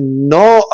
9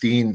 3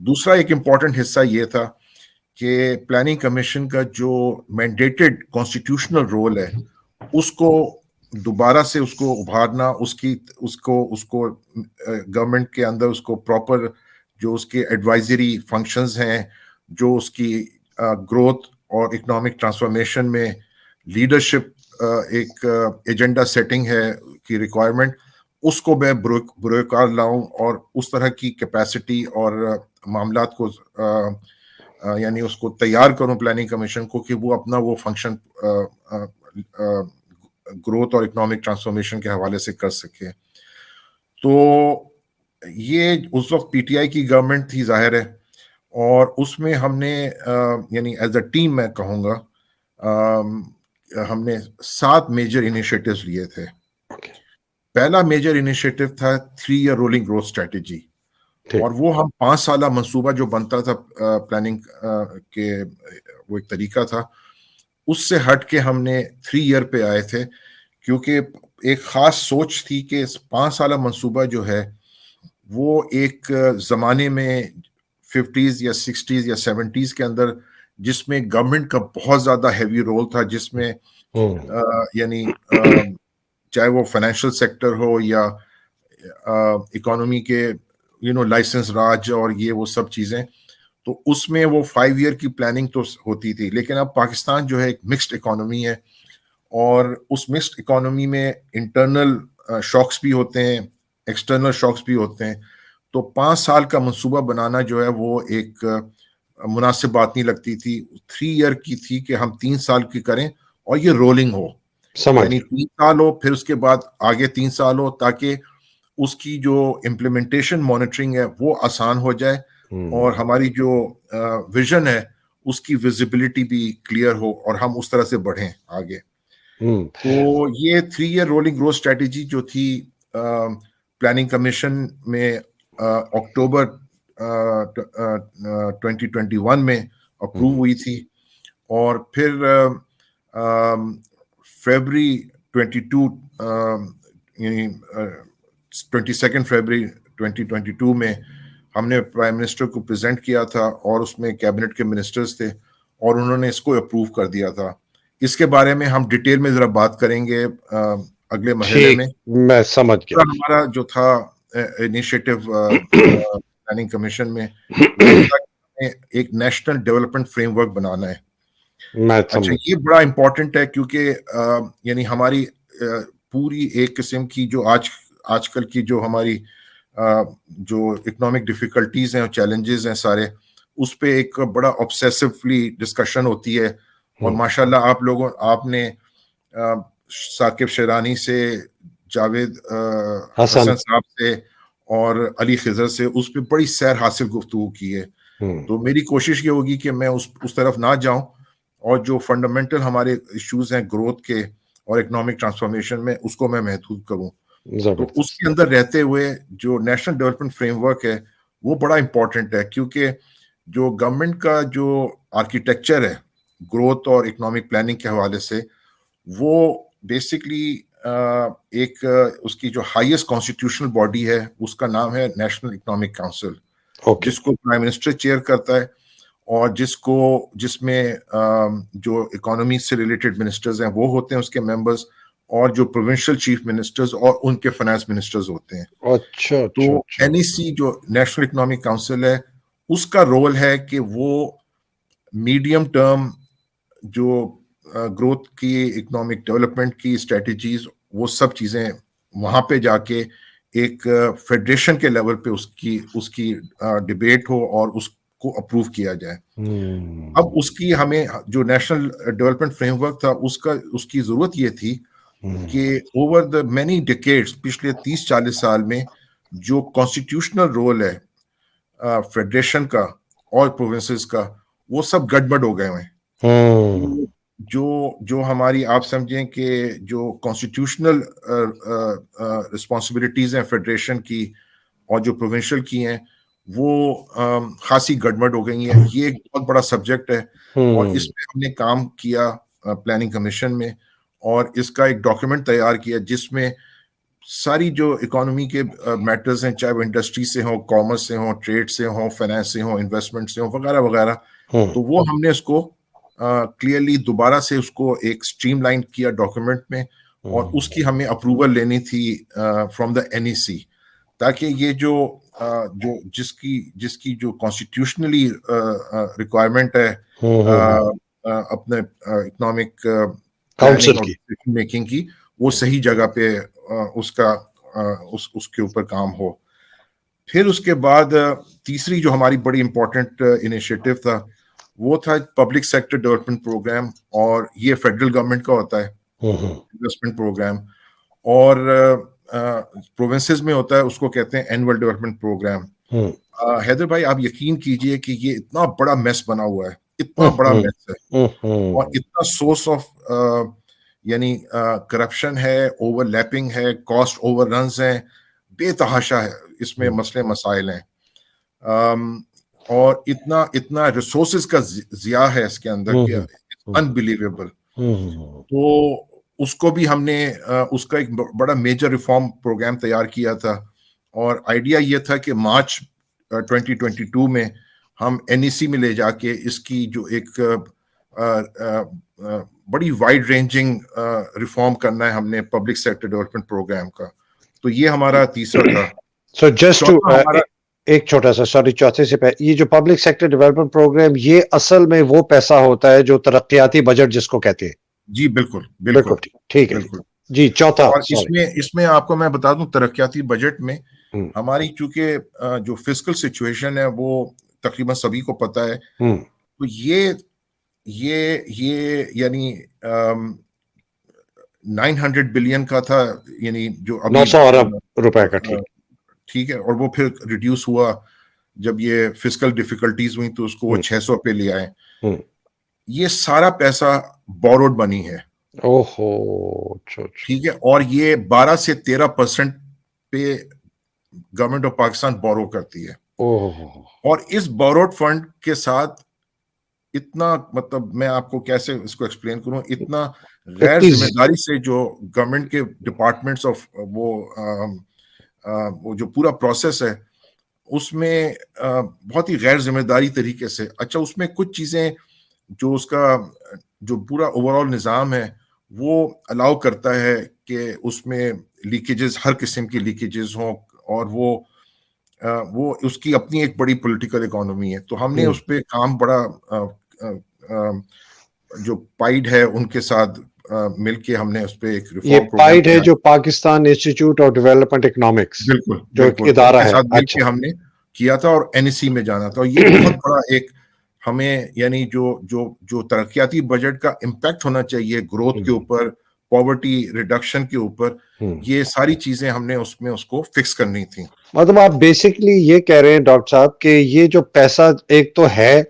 دوسرا ایک امپورٹنٹ حصہ یہ تھا کہ پلاننگ کمیشن کا جو مینڈیٹڈ کانسٹیٹیوشنل رول ہے اس کو دوبارہ سے اس کو ابھارنا، اس کو گورنمنٹ کے اندر اس کو پراپر جو اس کے ایڈوائزری فنکشنز ہیں، جو اس کی گروتھ اور اکنامک ٹرانسفارمیشن میں لیڈرشپ ایک ایجنڈا سیٹنگ ہے کی ریکوائرمنٹ، اس کو میں بروکار لاؤں اور اس طرح کی کیپیسٹی اور معاملات کو یعنی اس کو تیار کروں پلاننگ کمیشن کو کہ وہ اپنا وہ فنکشن گروتھ اور اکنامک ٹرانسفارمیشن کے حوالے سے کر سکے. تو یہ اس وقت پی ٹی آئی کی گورنمنٹ تھی ظاہر ہے، اور اس میں ہم نے یعنی ایز اے ٹیم میں کہوں گا ہم نے 7 میجر انیشیٹوز لیے تھے. پہلا میجر انیشیٹو تھا 3 ایئر رولنگ گروتھ اسٹریٹجی، اور وہ ہم 5 سالہ منصوبہ جو بنتا تھا پلاننگ کے وہ ایک طریقہ تھا، اس سے ہٹ کے ہم نے 3 ایئر پہ آئے تھے، کیونکہ ایک خاص سوچ تھی کہ 5 سالہ منصوبہ جو ہے وہ ایک زمانے میں 50s یا 60s یا 70s کے اندر جس میں گورنمنٹ کا بہت زیادہ ہیوی رول تھا، جس میں یعنی چاہے وہ فائنینشیل سیکٹر ہو یا اکانومی کے لائسنس راج اور یہ وہ سب چیزیں، تو اس میں وہ 5 ایئر کی پلاننگ تو ہوتی تھی. لیکن اب پاکستان جو ہے ایک مکسڈ اکانومی ہے، اور اس مکسڈ اکانومی میں انٹرنل شاکس بھی ہوتے ہیں، ایکسٹرنل شاکس بھی ہوتے ہیں. تو 5 سال کا منصوبہ بنانا جو ہے وہ ایک مناسب بات نہیں لگتی تھی. 3 ایئر کی تھی کہ ہم 3 سال کی کریں اور یہ رولنگ ہو، یعنی 3 سال ہو پھر اس کے بعد آگے 3 سال ہو، تاکہ اس کی جو امپلیمنٹیشن مانیٹرنگ ہے وہ آسان ہو جائے، اور ہماری جو ویژن ہے اس کی ویزیبلٹی بھی کلیئر ہو اور ہم اس طرح سے بڑھیں آگے. تو یہ 3 ایئر رولنگ گروتھ اسٹریٹجی جو تھی پلاننگ کمیشن میں اکتوبر 2021 میں اپروو ہوئی تھی، اور پھر فیبری 22 فیبری 2022 میں ہم نے پرائم منسٹر کو پریزنٹ کیا تھا، اور اس میں کیبنٹ کے منسٹرز تھے اور انہوں نے اس کو اپروو کر دیا تھا. اس کے بارے میں ہم ڈیٹیل میں ذرا بات کریں گے اگلے مرحلے میں. میں سمجھ گیا. ہمارا جو تھا انیشیٹو پلاننگ کمیشن میں وہ تھا کہ ایک نیشنل ڈیولپمنٹ فریم ورک بنانا ہے. اچھا، یہ بڑا امپورٹنٹ ہے کیونکہ یعنی ہماری پوری ایک قسم کی جو آج کل کی جو ہماری جو اکنامک ڈیفیکلٹیز ہیں اور چیلنجز ہیں سارے، اس پہ ایک بڑا obsessively ڈسکشن ہوتی ہے. اور ماشاءاللہ آپ نے ثاقب شیرانی سے، جاوید حسن صاحب سے اور علی خضر سے اس پہ بڑی سیر حاصل گفتگو کی ہے. تو میری کوشش یہ ہوگی کہ میں اس طرف نہ جاؤں، اور جو فنڈامنٹل ہمارے ایشوز ہیں گروتھ کے اور اکنامک ٹرانسفارمیشن میں، اس کو میں محدود کروں. تو اس کے اندر رہتے ہوئے جو نیشنل ڈیولپمنٹ فریم ورک ہے وہ بڑا امپورٹنٹ ہے، کیونکہ جو گورنمنٹ کا جو آرکیٹیکچر ہے گروتھ اور اکنامک پلاننگ کے حوالے سے، وہ بیسکلی ایک اس کی جو ہائیسٹ کانسٹیٹیوشنل باڈی ہے اس کا نام ہے نیشنل اکنامک کاؤنسل، جس کو پرائم منسٹر چیئر کرتا ہے، اور جس میں جو اکانومی سے ریلیٹڈ منسٹرز ہیں وہ ہوتے ہیں اس کے ممبرز، اور جو پروونشل چیف منسٹرز اور ان کے فائنانس منسٹرز ہوتے ہیں. تو این ای سی جو نیشنل اکنامک کاؤنسل ہے، اس کا رول ہے کہ وہ میڈیم ٹرم جو گروتھ کی، اکنامک ڈیولپمنٹ کی اسٹریٹجیز، وہ سب چیزیں وہاں پہ جا کے ایک فیڈریشن کے لیول پہ اس کی ڈیبیٹ ہو اور اس کو اپروو کیا جائے. اب اس کی ہمیں جو نیشنل ڈیولپمنٹ فریم ورک تھا اس کی ضرورت یہ تھی کہ اوور دا مینی ڈیکیڈز، پچھلے 30-40 سال میں جو کانسٹیٹیوشنل رول ہے فیڈریشن کا اور پروونسز کا، وہ سب گڑبڑ ہو گئے ہیں. جو ہماری آپ سمجھیں کہ جو کانسٹیٹیوشنل رسپانسبلٹیز ہیں فیڈریشن کی اور جو پروونشل کی ہیں، وہ خاصی گڑبڑ ہو گئی ہیں. یہ ایک بہت بڑا سبجیکٹ ہے، اور اس پہ ہم نے کام کیا پلاننگ کمیشن میں، اور اس کا ایک ڈاکیومنٹ تیار کیا جس میں ساری جو اکانومی کے میٹرز ہیں, چاہے وہ انڈسٹری سے ہوں, کامرس سے ہوں, ٹریڈ سے ہوں, فائنانس سے ہوں, انویسٹمنٹ سے ہوں, وغیرہ وغیرہ, تو وہ ہم نے اس کو کلیئرلی دوبارہ سے اس کو ایک اسٹریم لائن کیا ڈاکیومنٹ میں, اور اس کی ہمیں اپروول لینی تھی فرام دا NEC, تاکہ یہ جو جس کی جو کانسٹیٹیوشنلی ریکوائرمنٹ ہے اپنے اکنامک پلاننگ اور ڈیسیژن میکنگ کی, وہ صحیح جگہ پہ اس کے اوپر کام ہو. پھر اس کے بعد تیسری جو ہماری بڑی امپورٹنٹ انیشیٹو تھا وہ تھا پبلک سیکٹر ڈیولپمنٹ پروگرام, اور یہ فیڈرل گورنمنٹ کا ہوتا ہے انویسٹمنٹ پروگرام, اور پروونسز میں ہوتا ہے, اس کو کہتے ہیں اینول ڈیولپمنٹ پروگرام. حیدر بھائی آپ یقین کیجئے کہ یہ اتنا بڑا میس بنا ہوا ہے, اتنا بڑا میس ہے, اور اتنا سورس آف یعنی کرپشن ہے, اوور لیپنگ ہے, کاسٹ اوور رنز ہیں, بے تحاشا ہے اس میں مسئلے مسائل ہیں, اور اتنا ریسورسز کا ضیاع ہے اس کے اندر کہ انبلیویبل. تو اس کو بھی ہم نے اس کا ایک بڑا میجر ریفارم پروگرام تیار کیا تھا, اور آئیڈیا یہ تھا کہ مارچ 2022 میں ہم NEC میں لے جا کے اس کی جو ایک بڑی وائڈ رینجنگ ریفارم کرنا ہے ہم نے پبلک سیکٹر ڈیولپمنٹ پروگرام کا. تو یہ ہمارا تیسرا تھا. سو جسٹ ایک چھوٹا سا سوری چوتھے سے پہلے, یہ جو پبلک سیکٹر ڈیولپمنٹ پروگرام یہ اصل میں وہ پیسہ ہوتا ہے جو ترقیاتی بجٹ جس کو کہتے ہیں؟ جی بالکل بالکل ٹھیک ہے جی. چوتھا, اور اس میں آپ کو میں بتا دوں, ترقیاتی بجٹ میں ہماری چونکہ جو فسکل سچویشن ہے وہ تقریباً سبھی کو پتا ہے, تو یہ یعنی 900 بلین کا تھا, یعنی جو 900 ارب روپے کا, ٹھیک ہے, اور وہ پھر ریڈیوس ہوا جب یہ فسکل ڈیفیکلٹیز ہوئی تو اس کو وہ 600 پہ لے آئے. یہ سارا پیسہ بوروڈ منی ہے, ٹھیک ہے, اور یہ 12 سے 13% پہ گورنمنٹ آف پاکستان بورو کرتی ہے. اور اس بوروڈ فنڈ کے ساتھ اتنا, مطلب میں آپ کو کیسے اس کو ایکسپلین کروں, اتنا غیر ذمہ داری سے جو گورنمنٹ کے ڈپارٹمنٹس آف وہ جو پورا پروسیس ہے اس میں بہت ہی غیر ذمہ داری طریقے سے, اچھا اس میں کچھ چیزیں جو اس کا جو پورا اوور آل نظام ہے وہ الاؤ کرتا ہے کہ اس میں لیکیجز, ہر قسم کی لیکیجز ہوں, اور وہ اس کی اپنی ایک بڑی پولیٹیکل اکانومی ہے. تو ہم نے اس پہ کام بڑا جو پائیڈ ہے ان کے ساتھ مل کے ہم نے اس پہ ایک ریفارم پروگرام ہے جو Pakistan institute of development economics, بالکل جو ادارہ ہے, ساتھ مل کے ہم نے کیا تھا, اور NEC میں جانا تھا. اور یہ بہت بڑا ایک ہمیں یعنی جو ترقیاتی بجٹ کا امپیکٹ ہونا چاہیے گروتھ کے اوپر, پاورٹی ریڈکشن کے اوپر, یہ ساری چیزیں ہم نے اس میں اس کو فکس کرنی تھی. مطلب آپ بیسکلی یہ کہہ رہے ہیں ڈاکٹر صاحب کہ یہ جو پیسہ ایک تو ہے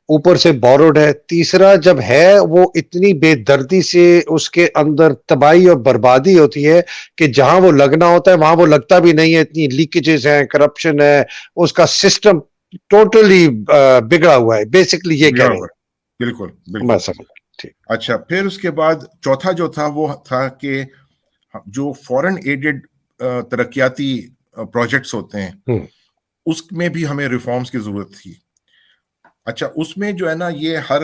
اوپر سے بوروڈ ہے, تیسرا جب ہے وہ اتنی بے دردی سے اس کے اندر تباہی اور بربادی ہوتی ہے کہ جہاں وہ لگنا ہوتا ہے وہاں وہ لگتا بھی نہیں ہے, اتنی لیکیجز ہیں, کرپشن ہے, اس کا سسٹم ٹوٹلی بگڑا ہوا ہے, بیسکلی یہ کہہ رہے ہیں. بالکل. اچھا, پھر اس کے بعد چوتھا جو تھا وہ تھا کہ جو فورن ایڈڈ ترقیاتی پروجیکٹس ہوتے ہیں اس میں بھی ہمیں ریفارمز کی ضرورت تھی. اچھا, اس میں جو ہے نا یہ ہر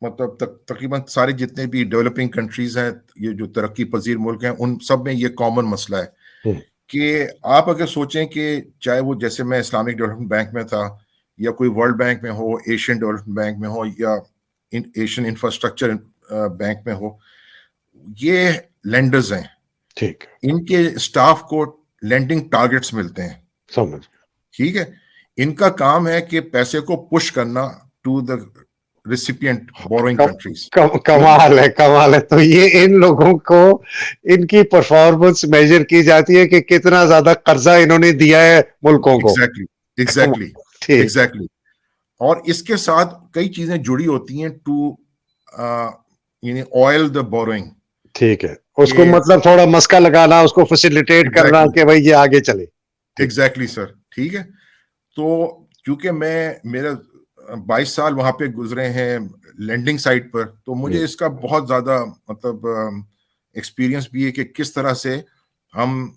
مطلب تقریباً سارے جتنے بھی ڈیولپنگ کنٹریز ہیں, یہ جو ترقی پذیر ملک ہیں, ان سب میں یہ کامن مسئلہ ہے کہ آپ اگر سوچیں کہ چاہے وہ جیسے میں اسلامک ڈیولپمنٹ بینک میں تھا, یا کوئی ورلڈ بینک میں ہو, ایشین ڈیولپمنٹ بینک میں ہو, یا ایشین انفراسٹرکچر بینک میں ہو, یہ لینڈرز ہیں, ان کے اسٹاف کو لینڈنگ ٹارگٹس ملتے ہیں, ٹھیک ہے, ان کا کام ہے کہ پیسے کو پش کرنا to the recipient bordering countries. کمال ہے. تو یہ ان لوگوں کو ان کی پرفارمنس میجر کی جاتی ہے کہ کتنا زیادہ قرضہ انہوں نے دیا ہے ملکوں کو. ایگزیکٹلی. اور اس کے ساتھ کئی چیزیں جڑی ہوتی ہیں ٹو یعنی آئل دا بورنگ, ٹھیک ہے, اس کو مطلب تھوڑا مسکا لگانا, اس کو فیسیلیٹیٹ کرنا کہ بھائی یہ آگے چلے. ایگزیکٹلی سر, ٹھیک ہے. تو کیونکہ میرا 22 سال وہاں پہ گزرے ہیں لینڈنگ سائٹ پر, تو مجھے اس کا بہت زیادہ مطلب ایکسپیرینس بھی ہے کہ کس طرح سے ہم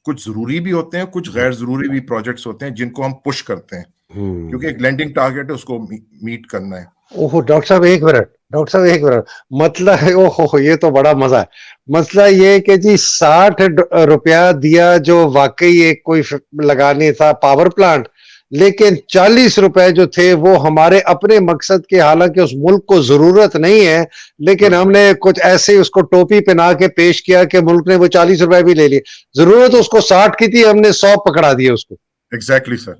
کچھ ضروری بھی ہوتے ہیں, کچھ غیر ضروری بھی پروجیکٹس ہوتے ہیں جن کو ہم پش کرتے ہیں کیونکہ ایک لینڈنگ ٹارگیٹ ہے, اس کو میٹ کرنا ہے. اوہ ڈاکٹر صاحب ایک منٹ مطلب ہے, اوہ یہ تو بڑا مزہ ہے. مسئلہ یہ کہ جی 60 روپیہ دیا جو واقعی ایک کوئی لگانے تھا پاور پلانٹ, لیکن 40 روپے جو تھے وہ ہمارے اپنے مقصد کے, حالانکہ اس ملک کو ضرورت نہیں ہے, لیکن ہم نے کچھ ایسے اس کو ٹوپی پہنا کے پیش کیا کہ ملک نے وہ 40 روپے بھی لے لیے. ضرورت اس کو 60 کی تھی, ہم نے 100 پکڑا دیے اس کو. ایگزیکٹلی سر,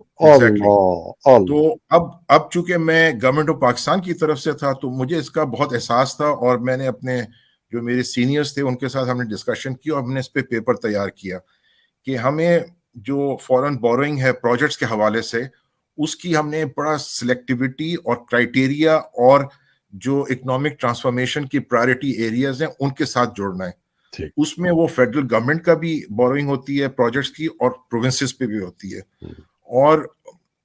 تو اب چونکہ میں گورنمنٹ آف پاکستان کی طرف سے تھا تو مجھے اس کا بہت احساس تھا, اور میں نے اپنے جو میرے سینئرز تھے ان کے ساتھ ہم نے ڈسکشن کی اور ہم نے اس پہ پیپر تیار کیا کہ ہمیں جو فورن بوروئنگ ہے پروجیکٹس کے حوالے سے, اس کی ہم نے بڑا سلیکٹیوٹی اور کرائٹیریا اور جو اکنامک ٹرانسفارمیشن کی پرائرٹی ایریاز ہیں ان کے ساتھ جوڑنا ہے. اس میں وہ فیڈرل گورنمنٹ کا بھی بوروئنگ ہوتی ہے پروجیکٹس کی, اور پروونسز پہ بھی ہوتی ہے. اور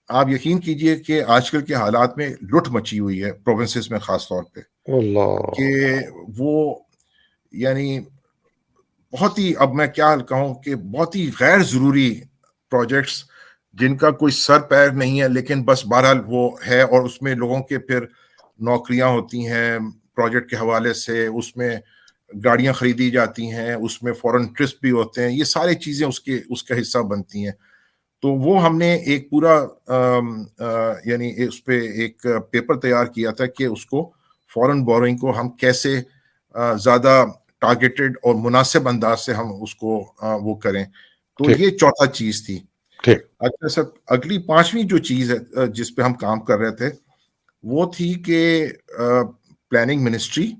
آپ یقین کیجئے کہ آج کل کے حالات میں لٹ مچی ہوئی ہے پروونسز میں خاص طور پہ, کہ وہ یعنی بہت ہی, اب میں کیا کہوں کہ بہت ہی غیر ضروری پروجیکٹس جن کا کوئی سر پیر نہیں ہے, لیکن بس بہرحال وہ ہے, اور اس میں لوگوں کے پھر نوکریاں ہوتی ہیں پروجیکٹ کے حوالے سے, اس میں گاڑیاں خریدی جاتی ہیں, اس میں فورن ٹرپس بھی ہوتے ہیں, یہ ساری چیزیں اس کا حصہ بنتی ہیں. تو وہ ہم نے ایک پورا یعنی اس پہ ایک پیپر تیار کیا تھا کہ اس کو فورن بوروئنگ کو ہم کیسے زیادہ ٹارگیٹڈ اور مناسب انداز سے ہم اس کو وہ کریں. تو یہ چوتھا چیز تھی. اچھا سر, اگلی پانچویں جو چیز ہے جس پہ ہم کام کر رہے تھے وہ تھی کہ پلاننگ منسٹری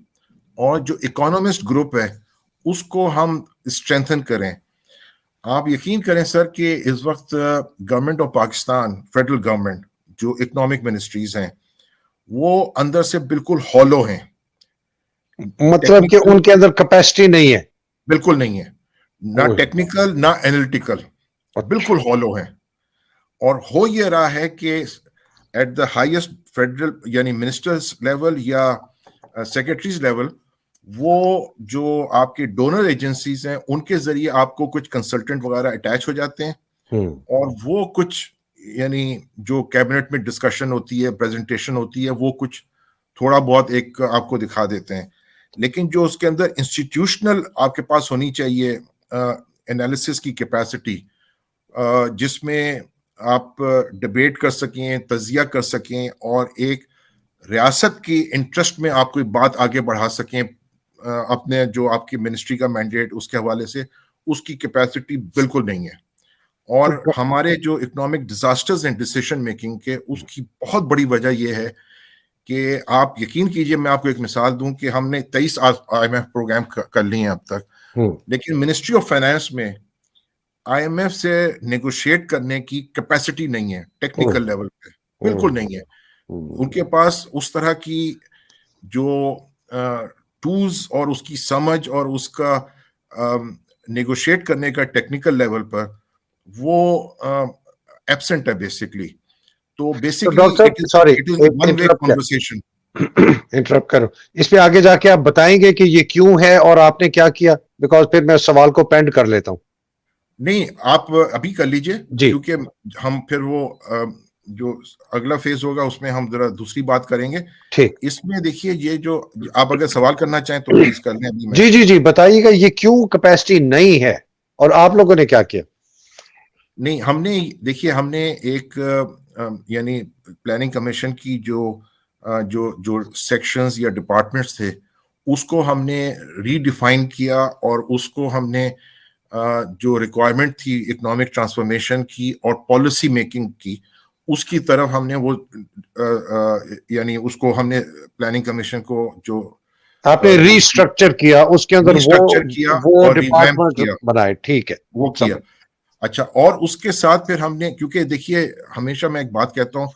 اور جو اکانومسٹ گروپ ہے اس کو ہم اسٹرینتھن کریں. آپ یقین کریں سر کہ اس وقت government of Pakistan, federal government, جو اکنامک منسٹریز ہیں وہ اندر سے بالکل ہالو ہیں, مطلب کہ ان کے اندر کیپیسٹی نہیں ہے, بالکل نہیں ہے, نہ ٹیکنیکل نہ اینالیٹیکل, بالکل ہالو ہیں. اور ہو یہ رہا ہے کہ ایٹ دا ہائیسٹ فیڈرل یعنی منسٹرز لیول یا سیکرٹریز لیول, وہ جو آپ کے ڈونر ایجنسیز ہیں ان کے ذریعے آپ کو کچھ کنسلٹنٹ وغیرہ اٹیچ ہو جاتے ہیں, اور وہ کچھ یعنی جو کیبنٹ میں ڈسکشن ہوتی ہے, پریزنٹیشن ہوتی ہے, وہ کچھ تھوڑا بہت ایک آپ کو دکھا دیتے ہیں. لیکن جو اس کے اندر انسٹیٹیوشنل آپ کے پاس ہونی چاہیے انالیسس کی کیپیسٹی, جس میں آپ ڈبیٹ کر سکیں, تجزیہ کر سکیں, اور ایک ریاست کی انٹرسٹ میں آپ کوئی بات آگے بڑھا سکیں اپنے جو آپ کی منسٹری کا مینڈیٹ اس کے حوالے سے, اس کی کیپیسٹی بالکل نہیں ہے. اور ہمارے جو اکنامک ڈیزاسٹرز ہیں ڈیسیشن میکنگ کے, اس کی بہت بڑی وجہ یہ ہے کہ آپ یقین کیجئے, میں آپ کو ایک مثال دوں کہ ہم نے 23 IMF پروگرام کر لی ہیں اب تک, لیکن منسٹری آف فائنانس میں IMF سے نیگوشیٹ کرنے کی کیپیسٹی نہیں ہے ٹیکنیکل لیول پہ, بالکل نہیں ہے. ان کے پاس اس طرح کی جو ٹولز اور اس کی سمجھ اور اس کا نیگوشیٹ کرنے کا ٹیکنیکل لیول پر وہ ایبسنٹ ہے بیسکلی. تو بیسکلی انٹرپٹ کرو, اس پہ آگے جا کے آپ بتائیں گے کہ یہ کیوں ہے اور آپ نے کیا کیا, بیکاز پھر میں سوال کو پینڈ کر لیتا ہوں. نہیں, آپ ابھی کر لیجئے, کیونکہ ہم پھر وہ جو اگلا فیز ہوگا اس میں ہم ذرا دوسری بات کریں گے. اس میں دیکھیے, یہ جو آپ اگر سوال کرنا چاہیں تو پلیز کر لیں. جی بتائیے گا یہ کیوں کیپیسٹی نہیں ہے اور آپ لوگوں نے کیا کیا. نہیں, ہم نے دیکھیے, ہم نے ایک یعنی پلاننگ کمیشن کی جو سیکشنز یا ڈپارٹمنٹس تھے اس کو ہم نے ری ڈیفائن کیا, اور اس کو ہم نے جو ریکوائرمنٹ تھی اکنامک ٹرانسفارمیشن کی اور پالیسی میکنگ کی, اس کی طرف ہم نے وہ یعنی اس کو ہم نے پلاننگ کمیشن کو جو آپ نے ری اسٹرکچر کیا, اس کے اندر وہ ڈپارٹمنٹ بنائے. ٹھیک ہے, وہ کیا. اچھا, اور اس کے ساتھ پھر ہم نے, کیونکہ دیکھیے ہمیشہ میں ایک بات کہتا ہوں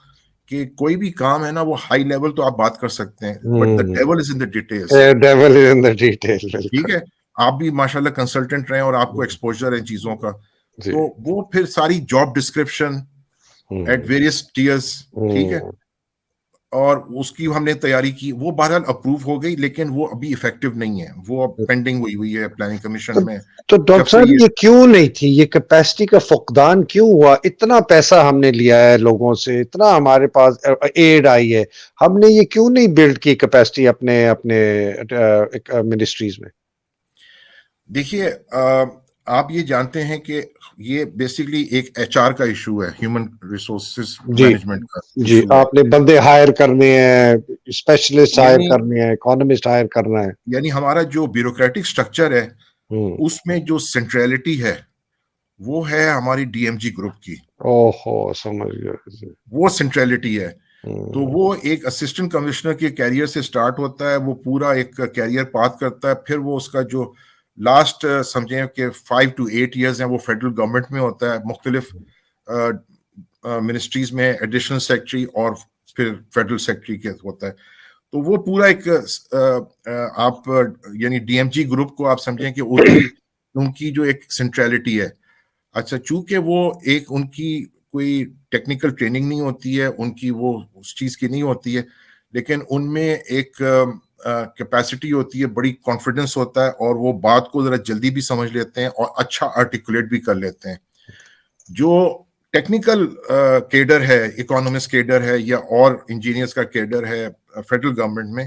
کہ کوئی بھی کام ہے نا وہ ہائی لیول تو آپ بات کر سکتے ہیں, but the devil is in the details. devil is in the details. ٹھیک ہے, آپ بھی ماشاءاللہ کنسلٹنٹ رہے اور آپ کو ایکسپوجر ہے چیزوں کا, تو وہ پھر ساری job description at various tiers, ٹھیک ہے, اور اس کی ہم نے تیاری کی, وہ بہرحال اپروو ہو گئی, لیکن وہ ابھی افیکٹو نہیں ہے, وہ اب پینڈنگ ہوئی ہے پلاننگ کمیشن میں. تو ڈاکٹر جب سے صاحب یہ کیوں نہیں تھی, یہ کیپیسٹی کا فقدان کیوں ہوا؟ اتنا پیسہ ہم نے لیا ہے لوگوں سے, اتنا ہمارے پاس ایڈ آئی ہے, ہم نے یہ کیوں نہیں بلڈ کی کیپیسٹی اپنے منسٹریز میں؟ دیکھیے, آپ یہ جانتے ہیں کہ یہ بیسکلی ایک ایچ آر کا ایشو ہے, ہیومن ریسورسز جی مینجمنٹ کا جی, ایشو ہے. آپ نے بندے ہائر کرنے ہیں, اسپیشلسٹ ہائر یعنی کرنے ہیں, اکانومسٹ ہائر کرنا ہے. یعنی ہمارا جو بیوروکریٹک سٹرکچر ہے ہوں. اس میں جو سینٹریلٹی ہے وہ ہے ہماری ڈی ایم جی گروپ کی, اوہو, سمجھ گیا. وہ سینٹریلٹی ہے. تو ہوں. وہ ایک اسسٹنٹ کمشنر کے کیریئر سے سٹارٹ ہوتا ہے, وہ پورا ایک کیریئر پاتھ کرتا ہے, پھر وہ اس کا جو لاسٹ سمجھیں کہ 5 to 8 ایئرز ہیں وہ فیڈرل گورنمنٹ میں ہوتا ہے, مختلف منسٹریز میں ایڈیشنل سیکرٹری اور پھر فیڈرل سیکرٹری کے ہوتا ہے. تو وہ پورا ایک آپ یعنی ڈی ایم جی گروپ کو آپ سمجھیں کہ ان کی جو ایک سینٹریلٹی ہے. اچھا, چونکہ وہ ایک ان کی کوئی ٹیکنیکل ٹریننگ نہیں ہوتی ہے, ان کی وہ اس چیز کی نہیں ہوتی ہے, لیکن ان میں ایک کیپیسٹی ہوتی ہے, بڑی کانفیڈنس ہوتا ہے, اور وہ بات کو ذرا جلدی بھی سمجھ لیتے ہیں اور اچھا آرٹیکولیٹ بھی کر لیتے ہیں. جو ٹیکنیکل کیڈر ہے, اکانومسٹ کیڈر ہے یا اور انجینئرز کا کیڈر ہے فیڈرل گورنمنٹ میں,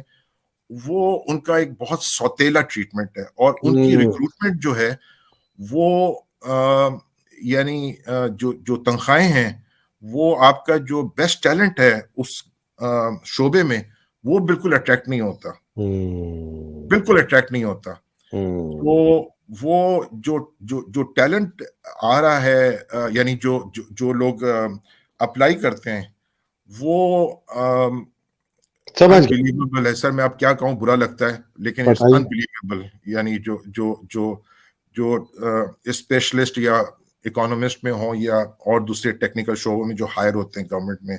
وہ ان کا ایک بہت سوتیلا ٹریٹمنٹ ہے, اور ان کی ریکروٹمنٹ جو ہے وہ یعنی جو تنخواہیں ہیں, وہ آپ کا جو بیسٹ ٹیلنٹ ہے اس شعبے میں وہ بالکل اٹریکٹ نہیں ہوتا, بالکل اٹریکٹ نہیں ہوتا. تو وہ جو ٹیلنٹ آ رہا ہے, یعنی جو لوگ اپلائی کرتے ہیں وہ انبلیویبل ہے. سر میں آپ کیا کہوں, برا لگتا ہے لیکن اٹس انبلیویبل. یعنی جو اسپیشلسٹ یا اکانومسٹ میں ہوں یا اور دوسرے ٹیکنیکل شعبوں میں جو ہائر ہوتے ہیں گورنمنٹ میں,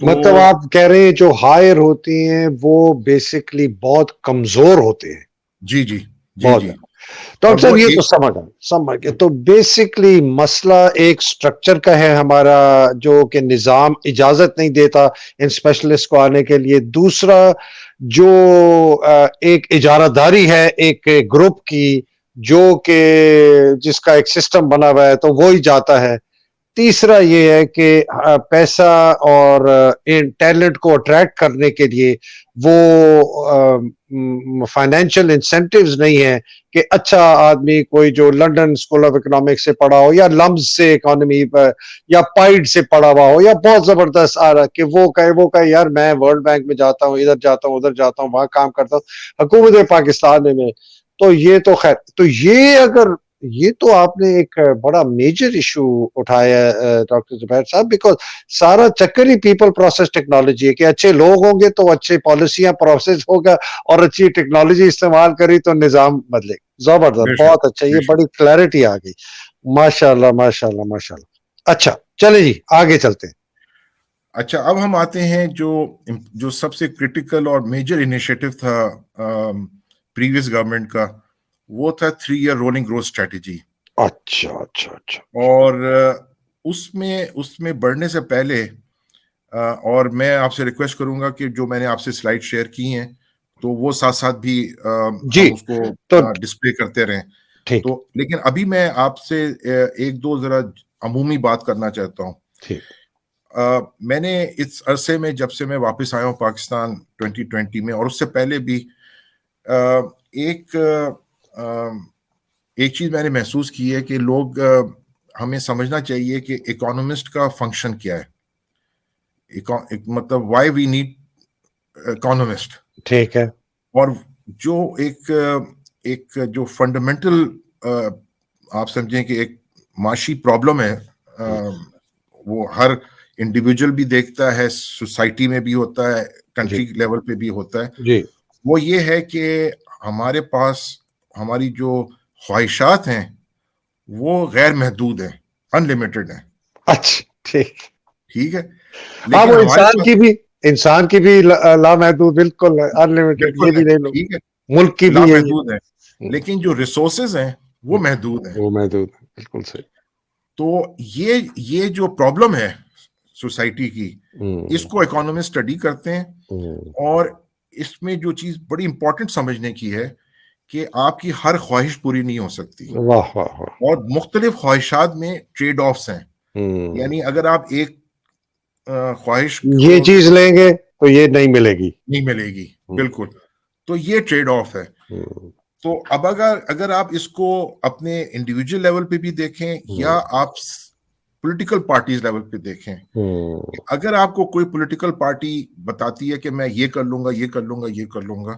مطلب آپ کہہ رہے ہیں جو ہائر ہوتے ہیں وہ بیسکلی بہت کمزور ہوتے ہیں. جی جی جی بہت. جی. ڈاکٹر صاحب یہ تو سمجھ گئے. تو بیسکلی مسئلہ ایک سٹرکچر کا ہے ہمارا, جو کہ نظام اجازت نہیں دیتا ان اسپیشلسٹ کو آنے کے لیے. دوسرا جو ایک اجارہ داری ہے ایک گروپ کی, جو کہ جس کا ایک سسٹم بنا ہوا ہے تو وہی جاتا ہے. تیسرا یہ ہے کہ پیسہ اور ٹیلنٹ کو اٹریکٹ کرنے کے لیے وہ فائنینشیل انسینٹیوز نہیں ہے کہ اچھا آدمی کوئی جو لنڈن اسکول آف اکنامکس سے پڑھا ہو یا لمز سے اکانومی یا پائڈ سے پڑھا ہوا ہو یا بہت زبردست آ رہا کہ وہ کہے یار میں ورلڈ بینک میں جاتا ہوں, ادھر جاتا ہوں, ادھر جاتا ہوں, وہاں کام کرتا ہوں حکومت پاکستان میں. تو یہ تو خیر, تو یہ اگر یہ تو آپ نے ایک بڑا میجر ایشو اٹھایا ڈاکٹر زبیر صاحب, بیکاز سارا چکر ہی پیپل پروسیس ٹیکنالوجی ہے کہ اچھے لوگ ہوں گے تو اچھے پالیسیاں پروسیس ہوگا, اور اچھی ٹیکنالوجی استعمال کری تو نظام بدلے. زبردست, بہت اچھا, یہ بڑی کلیئرٹی آ گئی. ماشاء اللہ ماشاء اللہ ماشاء اللہ. اچھا چلے جی آگے چلتے ہیں. اچھا, اب ہم آتے ہیں جو سب سے کرٹیکل اور میجر انیشیٹو تھا پریویس گورنمنٹ کا, وہ تھا 3 ایئر رولنگ گروتھ اسٹریٹجی. اچھا اچھا اچھا. اور اس میں بڑھنے سے پہلے, اور میں آپ سے ریکویسٹ کروں گا کہ جو میں نے آپ سے سلائیڈ شیئر کی ہیں تو وہ ساتھ ساتھ بھی ہم اس کو ڈسپلے کرتے رہیں. تو لیکن ابھی میں آپ سے ایک دو ذرا عمومی بات کرنا چاہتا ہوں. میں نے اس عرصے میں جب سے میں واپس آیا ہوں پاکستان 2020 میں, اور اس سے پہلے بھی ایک چیز میں نے محسوس کی ہے کہ لوگ ہمیں سمجھنا چاہیے کہ اکانومسٹ کا فنکشن کیا ہے, مطلب وائی وی نیڈ اکانومسٹ. ٹھیک ہے. اور جو ایک جو فنڈامنٹل آپ سمجھیں کہ ایک معاشی پرابلم ہے, وہ ہر انڈیویجول بھی دیکھتا ہے, سوسائٹی میں بھی ہوتا ہے, کنٹری لیول پہ بھی ہوتا ہے. وہ یہ ہے کہ ہمارے پاس ہماری جو خواہشات ہیں وہ غیر محدود ہیں, انلمیٹڈ ہیں. اچھا ٹھیک ہے, ہاں, لیکن وہ ہمارے انسان کی بھی لامحدود, بالکل انلمیٹڈ, یہ بھی نہیں, ٹھیک ہے, ملک کی بھی لامحدود ہے, لیکن جو ریسورسز ہیں وہ محدود ہیں. وہ محدود ہے, بالکل صحیح. تو یہ جو پرابلم ہے سوسائٹی کی، اس کو اکانومسٹ اسٹڈی کرتے ہیں. اور اس میں جو چیز بڑی امپورٹنٹ سمجھنے کی ہے کہ آپ کی ہر خواہش پوری نہیں ہو سکتی، واہ واہ واہ. اور مختلف خواہشات میں ٹریڈ آفس ہیں. یعنی اگر آپ ایک خواہش کو یہ چیز لیں گے تو یہ نہیں ملے گی، نہیں ملے گی، بالکل. تو یہ ٹریڈ آف ہے. تو اب اگر آپ اس کو اپنے انڈیویجول لیول پہ بھی دیکھیں یا آپ پولیٹیکل پارٹیز لیول پہ دیکھیں، اگر آپ کو کوئی پولیٹیکل پارٹی بتاتی ہے کہ میں یہ کر لوں گا، یہ کر لوں گا، یہ کر لوں گا،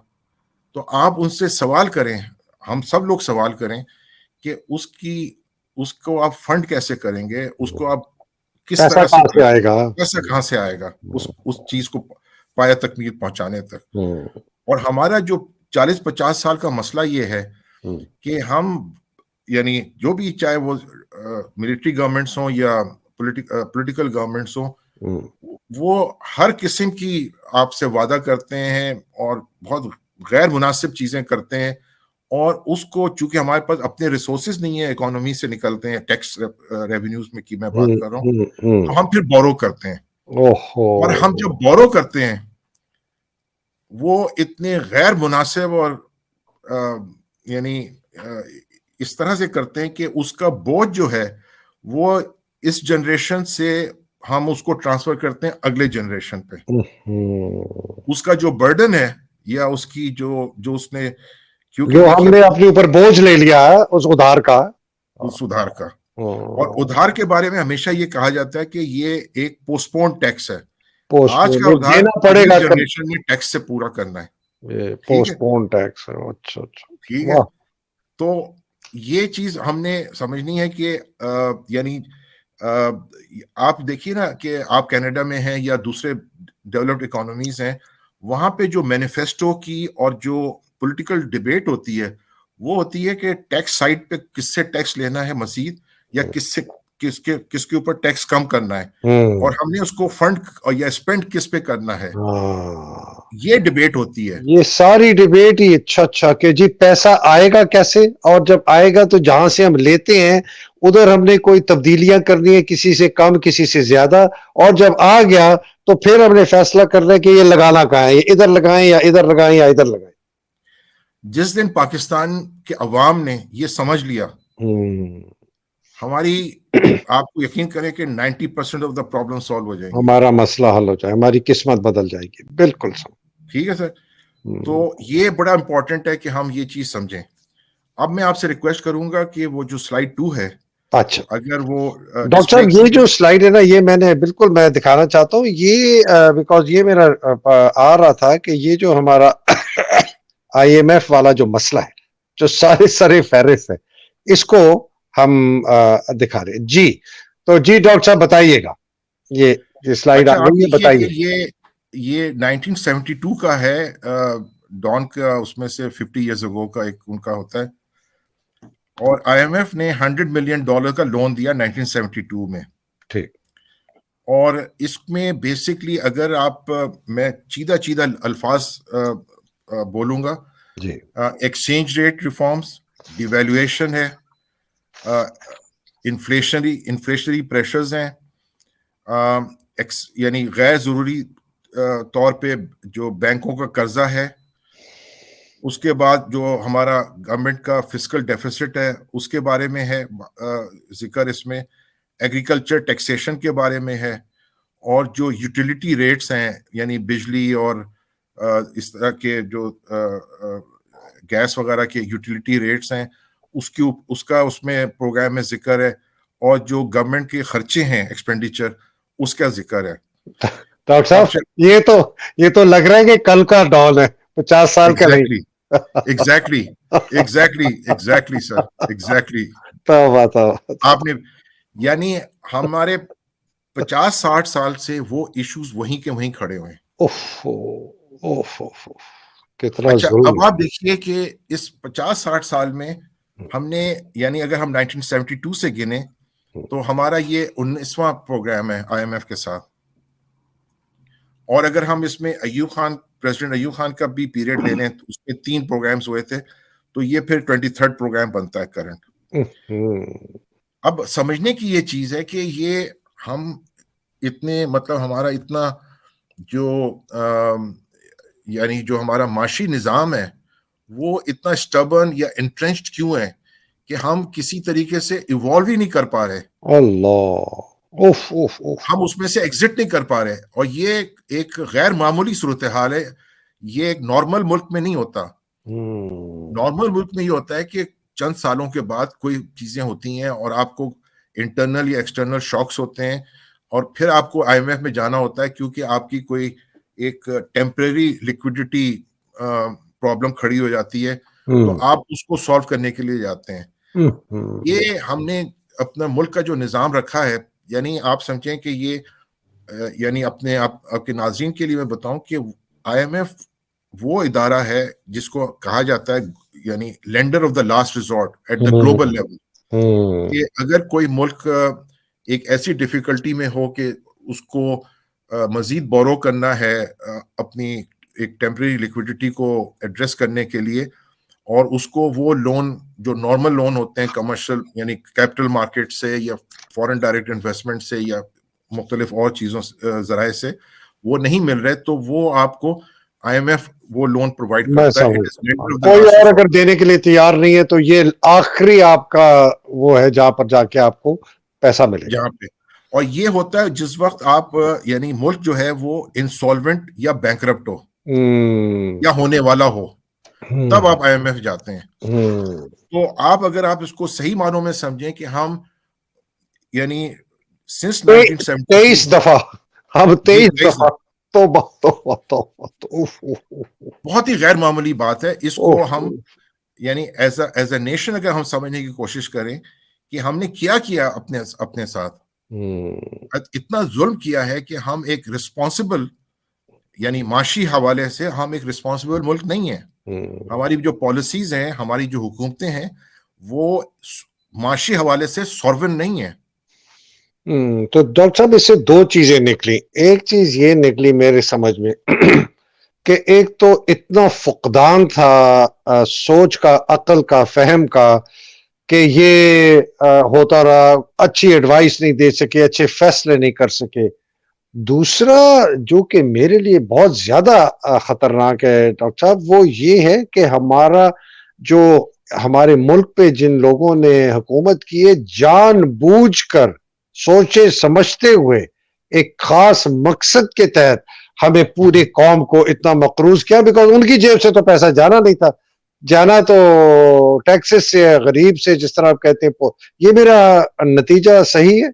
تو آپ ان سے سوال کریں، ہم سب لوگ سوال کریں کہ اس کو آپ فنڈ کیسے کریں گے، اس کو آپ کس پیسہ طرح سے کہاں سے آئے گا، پیسہ کہاں سے آئے گا اس چیز کو پایہ تکمیل پہنچانے تک. اور ہمارا جو 40-50 سال کا مسئلہ یہ ہے کہ ہم یعنی جو بھی چاہے وہ ملٹری گورنمنٹس ہوں یا پولیٹیکل گورنمنٹس ہوں، وہ ہر قسم کی آپ سے وعدہ کرتے ہیں اور بہت غیر مناسب چیزیں کرتے ہیں. اور اس کو چونکہ ہمارے پاس اپنے ریسورسز نہیں ہیں، اکانومی سے نکلتے ہیں، ٹیکس ریونیوز میں کی میں بات کر رہا ہوں، تو ہم پھر بورو کرتے ہیں. اور ہم جب بورو کرتے ہیں وہ اتنے غیر مناسب اور یعنی اس طرح سے کرتے ہیں کہ اس کا بوجھ جو ہے وہ اس جنریشن سے ہم اس کو ٹرانسفر کرتے ہیں اگلے جنریشن پہ. اس کا جو برڈن ہے یا اس کی جو اس نے، کیونکہ جو ہم دیکھیے نے اپنے اوپر بوجھ لے لیا ہے اس ادھار کا، اس ادھار کا. اور ادھار کے بارے میں ہمیشہ یہ کہا جاتا ہے کہ یہ ایک پوسٹ پون ٹیکس ہے. آج کا ادھار دینا پڑے اگلی گا جنریشن میں ٹیکس سے پورا کرنا ہے. ٹھیک ہے، پوسٹ پون ٹیکس. اچھا اچھا، ٹھیک ہے. تو یہ چیز ہم نے سمجھنی ہے کہ یعنی آپ دیکھیے نا کہ آپ کینیڈا میں ہیں یا دوسرے ڈیولپڈ اکانومیز ہیں، وہاں پہ جو مینیفیسٹو کی اور جو پولیٹیکل ڈیبیٹ ہوتی ہے وہ ہوتی ہے کہ ٹیکس سائٹ پہ کس سے ٹیکس لینا ہے مزید، یا کس کے اوپر ٹیکس کم کرنا ہے، اور ہم نے اس کو فنڈ یا اسپینڈ کس پہ کرنا ہے، یہ ڈیبیٹ ہوتی ہے. یہ ساری ڈیبیٹ ہی اچھا کہ جی پیسہ آئے گا کیسے، اور جب آئے گا تو جہاں سے ہم لیتے ہیں ادھر ہم نے کوئی تبدیلیاں کرنی ہے، کسی سے کم کسی سے زیادہ، اور جب آ گیا تو پھر ہم نے فیصلہ کرنا ہے کہ یہ لگانا کہاں ہے، یہ ادھر لگائیں یا ادھر لگائیں یا ادھر لگائیں. جس دن پاکستان کے عوام نے یہ سمجھ لیا، ہماری آپ کو یقین کریں کہ 90% آف دا پرابلم سالو ہو جائیں گی، ہمارا مسئلہ حل ہو جائے، ہماری قسمت بدل جائے گی. بالکل ٹھیک ہے سر. تو یہ بڑا امپورٹنٹ ہے کہ ہم یہ چیز سمجھیں. اب میں آپ سے ریکویسٹ کروں گا کہ وہ جو سلائیڈ 2 ہے، اچھا اگر وہ ڈاکٹر صاحب یہ جو سلائیڈ ہے نا، یہ میں نے بالکل میں دکھانا چاہتا ہوں، یہ بیکاز یہ میرا آ رہا تھا کہ یہ جو ہمارا آئی ایم ایف والا جو مسئلہ ہے، جو سارے فہرست ہے، اس کو ہم دکھا رہے ہیں. جی تو جی ڈاکٹر صاحب بتائیے گا، یہ سلائیڈ آ اچھا آپ گئی ہے، دیکھیے بتائیے. کہ یہ 1972 کا ہے، ڈان کا اس میں سے 50 ایئرز اگو کا ایک ان کا ہوتا ہے، اور آئی ایم ایف نے $100 ملین کا لون دیا 1972 میں. ٹھیک. اور اس میں بیسکلی اگر آپ میں چیدہ الفاظ بولوں گا، جی ایکسچینج ریٹ ریفارمز، ڈیویلویشن ہے، انفلیشنری پریشرز ہیں، یعنی غیر ضروری طور پہ جو بینکوں کا قرضہ ہے، اس کے بعد جو ہمارا گورنمنٹ کا فسکل ڈیفیسٹ ہے اس کے بارے میں ہے ذکر، اس میں ایگریکلچر ٹیکسیشن کے بارے میں ہے، اور جو یوٹیلیٹی ریٹس ہیں یعنی بجلی اور اس طرح کے جو گیس وغیرہ کے یوٹیلیٹی ریٹس ہیں اس میں پروگرام میں ذکر ہے، اور جو گورنمنٹ کے خرچے ہیں ایکسپینڈیچر اس کا ذکر ہے. ڈاکٹر صاحب یہ تو لگ رہا ہے کہ کل کا ڈان ہے، 50 سال کا نہیں. ایگزیکٹلی سر، ایگزیکٹلی. آپ نے یعنی ہمارے 50-60 سال سے وہ ایشوز وہیں کے وہیں کھڑے ہوئے ہیں. کتنا اچھا ظلم. اب آپ دیکھیے کہ اس 50-60 سال میں ہم نے یعنی اگر ہم 1972 سے گنے تو ہمارا یہ 19واں پروگرام ہے آئی ایم ایف کے ساتھ، اور اگر ہم اس میں پریزیڈنٹ ایوب خان کا بھی پیریڈ لے لیں تو اس میں 3 پروگرامز ہوئے تھے، تو یہ پھر 23rd پروگرام بنتا ہے کرنٹ. اب سمجھنے کی یہ چیز ہے کہ یہ ہم اتنے مطلب ہمارا اتنا جو یعنی جو ہمارا معاشی نظام ہے وہ اتنا اسٹبرن یا انٹرنچڈ کیوں ہے کہ ہم کسی طریقے سے ایوالو ہی نہیں کر پا رہے, اللہ اوف اوف اوف ہم اس میں سے ایگزٹ نہیں کر پا رہے. اور یہ ایک غیر معمولی صورتحال ہے, یہ ایک نارمل ملک میں نہیں ہوتا. نارمل ملک میں یہ ہوتا ہے کہ چند سالوں کے بعد کوئی چیزیں ہوتی ہیں اور آپ کو انٹرنل یا ایکسٹرنل شاکس ہوتے ہیں, اور پھر آپ کو آئی ایم ایف میں جانا ہوتا ہے کیونکہ آپ کی کوئی ایک ٹیمپریری لیکوڈیٹی پرابلم کھڑی ہو جاتی ہے, تو آپ اس کو سالو کرنے کے لیے جاتے ہیں. یہ ہم نے اپنا ملک کا جو نظام رکھا ہے, یعنی آپ سمجھیں کہ یہ یعنی اپنے آپ کے ناظرین کے لیے میں بتاؤں کہ آئی ایم ایف وہ ادارہ ہے جس کو کہا جاتا ہے یعنی lender of the last resort at the global level, کہ اگر کوئی ملک ایک ایسی ڈیفیکلٹی میں ہو کہ اس کو مزید بورو کرنا ہے اپنی ایک ٹیمپریری لیکوڈیٹی کو ایڈریس کرنے کے لیے, اور اس کو وہ لون جو نارمل لون ہوتے ہیں کمرشل یعنی کیپٹل مارکیٹ سے یا فورن ڈائریکٹ انویسٹمنٹ سے یا مختلف اور چیزوں ذرائع سے وہ نہیں مل رہے, تو وہ آپ کو آئی ایم ایف وہ لون پرووائڈ کرتا ہے. کوئی اور اگر دینے کے لیے تیار نہیں ہے تو یہ آخری آپ کا وہ ہے جہاں پر جا کے آپ کو پیسہ ملے جہاں پہ, اور یہ ہوتا ہے جس وقت آپ یعنی ملک جو ہے وہ انسولوینٹ یا بینکرپٹ ہو یا ہونے والا ہو, تب آپ آئی ایم ایف جاتے ہیں. تو اگر آپ اس کو صحیح معنوں میں سمجھیں کہ ہم یعنی سنس 23 دفعہ ہم 23 دفعہ بہت ہی غیر معمولی بات ہے. اس کو ہم یعنی ایز اے نیشن اگر ہم سمجھنے کی کوشش کریں کہ ہم نے کیا اپنے ساتھ, اتنا ظلم کیا ہے کہ ہم ایک رسپانسبل یعنی معاشی حوالے سے ہم ایک رسپانسبل ملک نہیں ہیں. ہماری جو پالیسیز ہیں, ہماری جو حکومتیں ہیں, وہ معاشی حوالے سے سورون نہیں ہیں. تو ڈاکٹر صاحب اس سے دو چیزیں نکلی. ایک چیز یہ نکلی میرے سمجھ میں کہ ایک تو اتنا فقدان تھا سوچ کا, عقل کا, فہم کا, کہ یہ ہوتا رہا, اچھی ایڈوائس نہیں دے سکے, اچھے فیصلے نہیں کر سکے. دوسرا جو کہ میرے لیے بہت زیادہ خطرناک ہے ڈاکٹر صاحب, وہ یہ ہے کہ ہمارے ملک پہ جن لوگوں نے حکومت کی ہے, جان بوجھ کر سوچے سمجھتے ہوئے ایک خاص مقصد کے تحت ہمیں پوری قوم کو اتنا مقروض کیا, بیکاز ان کی جیب سے تو پیسہ جانا نہیں تھا, جانا تو ٹیکسز سے, غریب سے, جس طرح آپ کہتے ہیں. یہ میرا نتیجہ صحیح ہے؟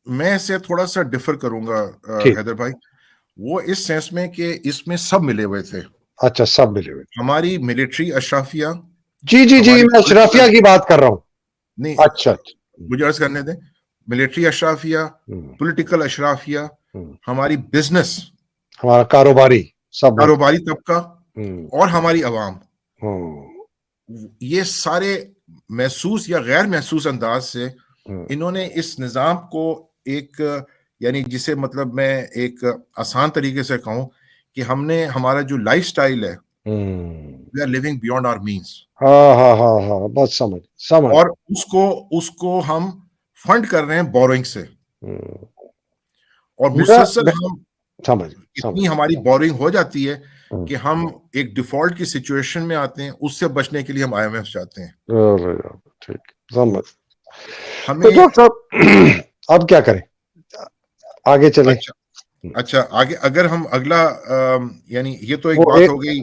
میں اسے تھوڑا سا ڈفر کروں گا حیدر بھائی, وہ اس سینس میں کہ اس میں سب ملے ہوئے تھے. اچھا, سب ملے ہوئے, ہماری ملٹری اشرافیہ, جی میں اشرافیہ کی بات کر رہا ہوں. نہیں اچھا مجھے عرض کرنے دیں. ملٹری اشرافیہ, پولیٹیکل اشرافیہ, ہماری بزنس, ہمارا کاروباری طبقہ, اور ہماری عوام, یہ سارے محسوس یا غیر محسوس انداز سے انہوں نے اس نظام کو ایک یعنی جسے مطلب میں ایک آسان طریقے سے کہوں کہ ہم نے ہمارا جو لائف سٹائل ہے, we are living beyond our means. ہاں بس سمجھ. اور اس کو ہم فنڈ کر رہے ہیں بورنگ سے, اور مسلسل ہم اتنی ہماری بورنگ ہو جاتی ہے کہ ہم ایک ڈیفالٹ کی سچویشن میں آتے ہیں. اس سے بچنے کے لیے ہم آئی ایم ایف چاہتے ہیں. ٹھیک, سمجھ. ہمیں ڈاکٹر صاحب اب کیا کریں, آگے چلیں؟ اچھا آگے اگر ہم اگلا یعنی یہ تو ایک بات ہو گئی,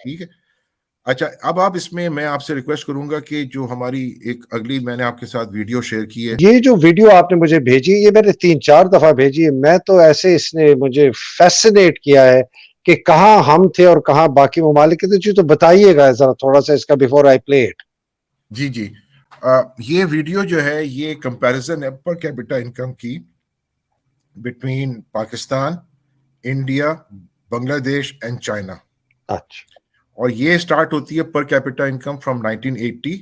ٹھیک ہے. اچھا اب آپ اس میں آپ سے ریکویسٹ کروں گا کہ جو ہماری ایک اگلی میں نے آپ کے ساتھ ویڈیو شیئر کی ہے, یہ جو ویڈیو آپ نے مجھے بھیجی, یہ میں نے 3-4 دفعہ بھیجی ہے. میں تو ایسے اس نے مجھے فیسنیٹ کیا ہے کہ کہاں ہم تھے اور کہاں باقی ممالک تھے. جی تو بتائیے گا ذرا تھوڑا سا اس کا بیفور آئی پلے اٹ. جی یہ ویڈیو جو ہے یہ کمپیریزن ہے پر کیپٹا انکم کی between Pakistan, India, Bangladesh and China. اچھا, اور یہ سٹارٹ ہوتی ہے per capita income from 1980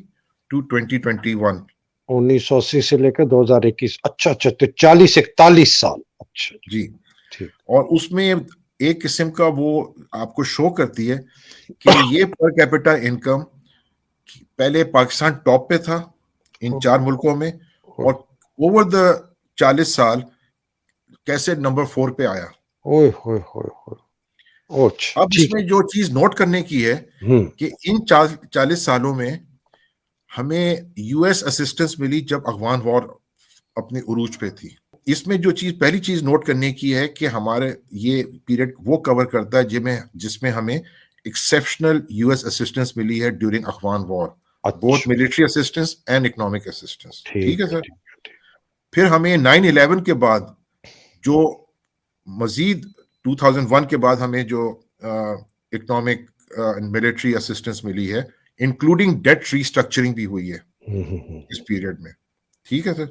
to 2021. 1980 سے لے کر 2021. اچھا 40-41 سال. اچھا جی ٹھیک. اور اس میں ایک قسم کا وہ آپ کو شو کرتی ہے کہ یہ پر کیپٹا انکم پہلے پاکستان ٹاپ پہ تھا ان 4 ملکوں میں, اور اوور دا 40 سال کیسے نمبر 4 پہ آیا. اوئے ہوئے ہوئے ہوئے. اوچ اب اس ٹھیک میں جو چیز نوٹ کرنے کی ہے ہے. کہ ان 40 سالوں میں ہمیں یو ایس اسسٹنس ملی جب افغان وار اپنے عروج پہ تھی. اس میں جو چیز پہلی چیز نوٹ کرنے کی ہے کہ ہمارے یہ پیریڈ وہ کور کرتا ہے جس میں ہمیں ایکسیپشنل یو ایس اسسٹنس ملی ہے during Afghan war, both military assistance and economic assistance. ٹھیک ہے سر. پھر ہمیں 9/11 کے بعد جو مزید 2001 کے بعد ہمیں جو اکنامک ملٹری اسسٹنس ملی ہے, انکلوڈنگ ڈیٹ ریسٹرکچرنگ بھی ہوئی ہے اس پیریڈ میں. ٹھیک ہے سر.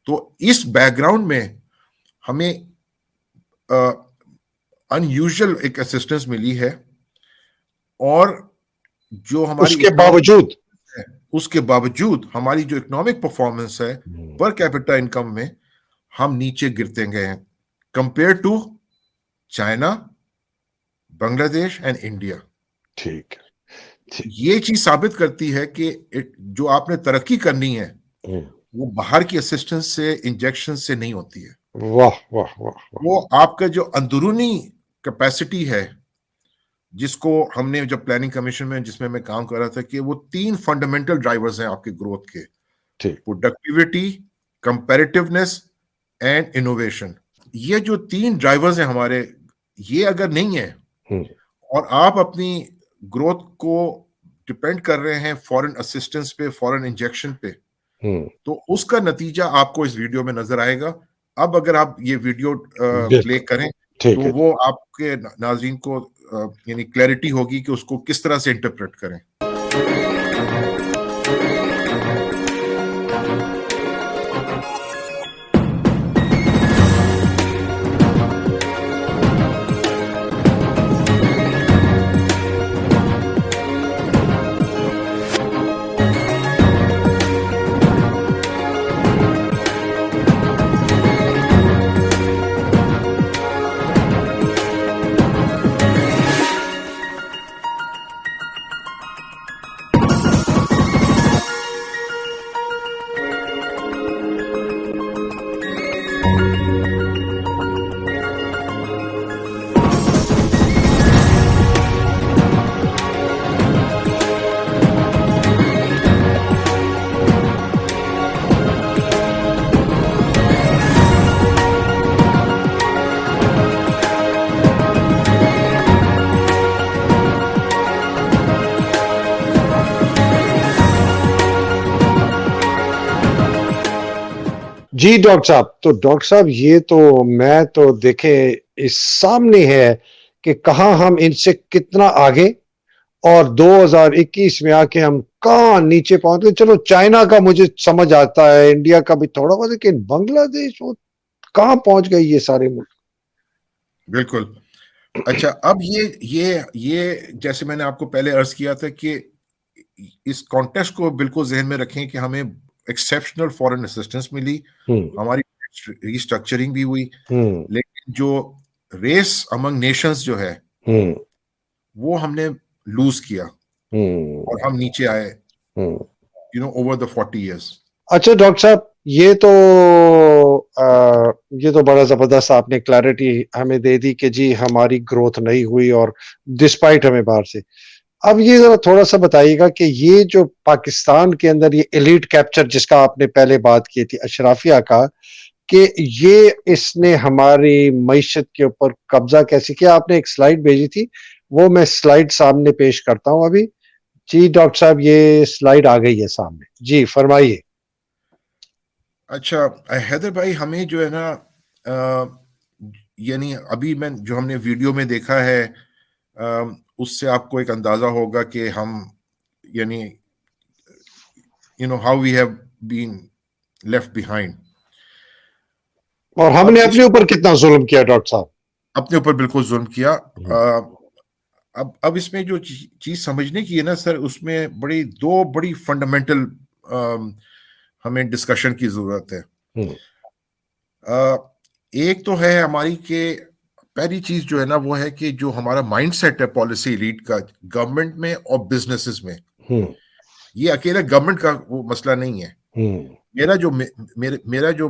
تو اس بیک گراؤنڈ میں ہمیں ان یوزل ایک اسسٹنس ملی ہے, اور جو ہماری اس کے باوجود ہماری جو اکنامک پرفارمنس ہے پر کیپٹا انکم میں ہم نیچے گرتے گئے ہیں کمپیئر ٹو چائنا, بنگلہ دیش اینڈ انڈیا. ٹھیک. یہ چیز ثابت کرتی ہے کہ جو آپ نے ترقی کرنی ہے وہ باہر کی اسسٹنس سے, انجیکشن سے نہیں ہوتی ہے. واہ واہ واہ. وہ آپ کا جو اندرونی کیپیسٹی ہے, جس کو ہم نے جب پلاننگ کمیشن میں جس میں کام کر رہا تھا کہ وہ 3 فنڈامنٹل ڈرائیورز ہیں آپ کے گروتھ کے, پروڈکٹیوٹی, کمپیریٹیونیس اینڈ انوویشن. یہ جو 3 ڈرائیورز ہیں ہمارے, یہ اگر نہیں ہے اور آپ اپنی گروتھ کو ڈپینڈ کر رہے ہیں فورن اسسٹنس پہ, فورن انجیکشن پہ, تو اس کا نتیجہ آپ کو اس ویڈیو میں نظر آئے گا. اب اگر آپ یہ ویڈیو پلے کریں تو وہ آپ کے ناظرین کو یعنی کلیئرٹی ہوگی کہ اس کو کس طرح سے انٹرپریٹ کریں. جی ڈاکٹر صاحب, تو ڈاکٹر صاحب یہ تو میں تو دیکھیں اس سامنے ہے کہ کہاں ہم ان سے کتنا آگے, اور 2021 میں آ کے ہم کہاں نیچے پہنچ گئے. چلو چائنا کا مجھے سمجھ آتا ہے, انڈیا کا بھی تھوڑا بہت, لیکن بنگلہ دیش وہ کہاں پہنچ گئے یہ سارے ملک. بالکل. اچھا, اب یہ جیسے میں نے آپ کو پہلے عرض کیا تھا کہ اس کانٹیکسٹ کو بالکل ذہن میں رکھیں کہ ہمیں ایکسیپشنل فورن اسسٹنس ملی, ہماری ریسٹرکچرنگ بھی ہوئی, لیکن جو ریس امنگ نیشنز جو ہے وہ ہم نے لوز کیا اور ہم نیچے آئے اوور دا 40 years. اچھا ڈاکٹر صاحب, یہ تو بڑا زبردست آپ نے کلیئرٹی ہمیں دے دی کہ جی ہماری گروتھ نہیں ہوئی اور ڈسپائٹ ہمیں باہر سے. اب یہ ذرا تھوڑا سا بتائیے گا کہ یہ جو پاکستان کے اندر یہ ایلیٹ کیپچر جس کا آپ نے پہلے بات کی تھی, اشرافیہ کا, کہ یہ اس نے ہماری معیشت کے اوپر قبضہ کیسے کیا. آپ نے ایک سلائیڈ بھیجی تھی, وہ میں سلائیڈ سامنے پیش کرتا ہوں ابھی. جی ڈاکٹر صاحب یہ سلائیڈ آ گئی ہے سامنے, جی فرمائیے. اچھا حیدر بھائی, ہمیں جو ہے نا یعنی ابھی جو ہم نے ویڈیو میں دیکھا ہے اس سے آپ کو ایک اندازہ ہوگا کہ ہم یعنی how we have been left behind. اور ہم نے اپنے اوپر کتنا ظلم کیا ڈاکٹر صاحب. اپنے اوپر بالکل ظلم کیا. اب اس میں جو چیز سمجھنے کی ہے نا سر, اس میں دو بڑی فنڈامنٹل ہمیں ڈسکشن کی ضرورت ہے. ایک تو ہے ہماری کہ پہلی چیز جو ہے نا وہ ہے کہ جو ہمارا مائنڈ سیٹ ہے پالیسی لیڈ کا گورنمنٹ میں اور بزنسز میں, یہ اکیلا گورنمنٹ کا وہ مسئلہ نہیں ہے. میرا جو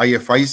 IFIs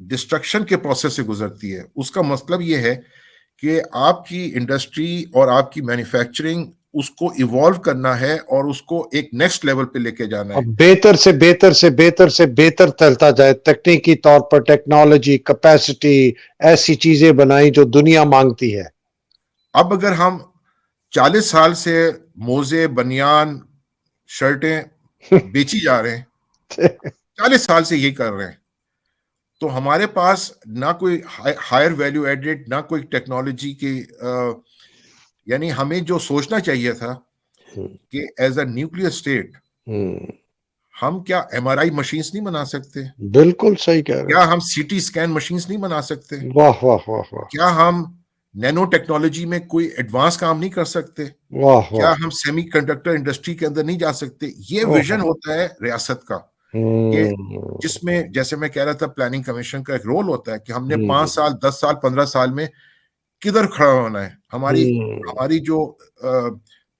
ڈسٹرکشن کے پروسیس سے گزرتی ہے. اس کا مطلب یہ ہے کہ آپ کی انڈسٹری اور آپ کی مینوفیکچرنگ اس کو ایوالو کرنا ہے اور اس کو ایک نیکسٹ لیول پہ لے کے جانا ہے. اب بہتر سے بہتر سے بہتر سے بہتر چلتا جائے, تکنیکی طور پر ٹیکنالوجی, کیپیسٹی, ایسی چیزیں بنائی جو دنیا مانگتی ہے. اب اگر ہم 40 سال سے موزے, بنیان, شرٹیں بیچی جا رہے ہیں, 40 سال سے یہ کر رہے ہیں, تو ہمارے پاس نہ کوئی ہائر ویلیو ایڈڈ, نہ کوئی ٹیکنالوجی کی, یعنی ہمیں جو سوچنا چاہیے تھا کہ ایز اے نیوکلیئر اسٹیٹ ہم کیا ایم آر آئی مشینز نہیں بنا سکتے؟ بالکل صحیح کہہ رہے کیا ہم سی ٹی اسکین مشینز نہیں بنا سکتے؟ ہیں. واہ واہ واہ واہ کیا ہم نینو ٹیکنالوجی میں کوئی ایڈوانس کام نہیں کر سکتے؟ واہ کیا واہ. ہم سیمی کنڈکٹر انڈسٹری کے اندر نہیں جا سکتے؟ یہ ویژن ہوتا ہے ریاست کا, کہ جس میں جیسے میں کہہ رہا تھا پلاننگ کمیشن کا ایک رول ہوتا ہے کہ ہم نے 5 سال 10 سال 15 سال میں کدھر کھڑا ہونا ہے, ہماری جو